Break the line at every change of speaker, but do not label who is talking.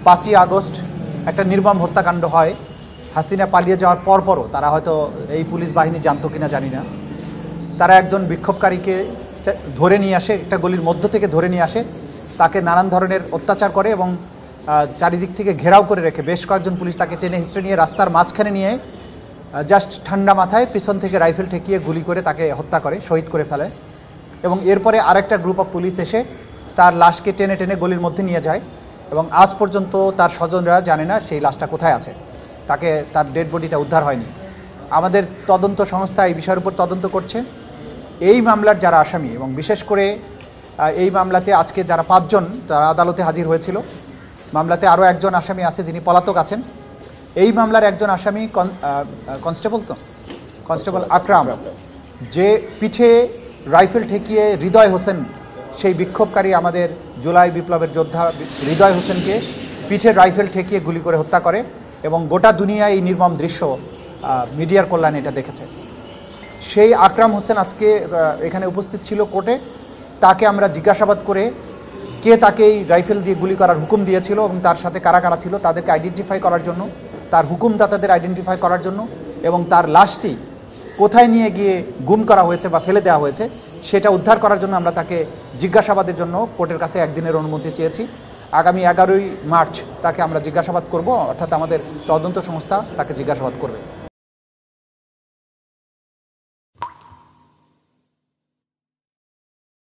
5ই August একটা নির্মম হত্যাকাণ্ড হয়। হাসিনা পালিয়ে যাওয়ার পরপরও তারা হয়তো এই পুলিশ বাহিনী জানতো কিনা জানি না, তারা একজন বিক্ষোভকারীকে ধরে নিয়ে আসে, একটা গলির মধ্য থেকে ধরে নিয়ে আসে, তাকে নানান ধরনের অত্যাচার করে এবং চারিদিক থেকে ঘেরাও করে রেখে বেশ কয়েকজন পুলিশ তাকে টেনে হিঁচড়ে নিয়ে রাস্তার মাঝখানে নিয়ে জাস্ট ঠান্ডা মাথায় পিছন থেকে রাইফেল ঠেকিয়ে গুলি করে তাকে হত্যা করে, শহীদ করে ফেলে। এবং এরপরে আরেকটা গ্রুপ অফ পুলিশ এসে তার লাশকে টেনে টেনে গলির মধ্যে নিয়ে যায় এবং আজ পর্যন্ত তার স্বজনরা জানে না সেই লাশটা কোথায় আছে, তার ডেড বডিটা উদ্ধার হয়নি। আমাদের তদন্ত সংস্থা এই বিষয়ের উপর তদন্ত করছে। এই মামলার যারা আসামি এবং বিশেষ করে এই মামলাতে আজকে যারা 5 জন তারা আদালতে হাজির হয়েছিল, মামলাতে আরও একজন আসামি আছে যিনি পলাতক আছেন। এই মামলার একজন আসামি কনস্টেবল আকরাম, যে পিঠে রাইফেল ঠেকিয়ে হৃদয় হোসেন, সেই বিক্ষোভকারী আমাদের জুলাই বিপ্লবের যোদ্ধা হৃদয় হোসেনকে পিঠে রাইফেল ঠেকিয়ে গুলি করে হত্যা করে এবং গোটা দুনিয়ায় এই নির্মম দৃশ্য মিডিয়ার কল্যাণে এটা দেখেছে। সেই আকরাম হোসেন আজকে এখানে উপস্থিত ছিল কোর্টে। তাকে আমরা জিজ্ঞাসাবাদ করে কে তাকে এই রাইফেল দিয়ে গুলি করার হুকুম দিয়েছিল এবং তার সাথে কারা কারা ছিল তাদেরকে আইডেন্টিফাই করার জন্য, তার হুকুমদাতাদের আইডেন্টিফাই করার জন্য এবং তার লাশটি কোথায় নিয়ে গিয়ে গুম করা হয়েছে বা ফেলে দেওয়া হয়েছে সেটা উদ্ধার করার জন্য আমরা তাকে জিজ্ঞাসাবাদের জন্য কোর্টের কাছে 1 দিনের অনুমতি চেয়েছি। আগামী 11ই মার্চ তাকে আমরা জিজ্ঞাসাবাদ করব, অর্থাৎ আমাদের তদন্ত সংস্থা তাকে জিজ্ঞাসাবাদ করবে।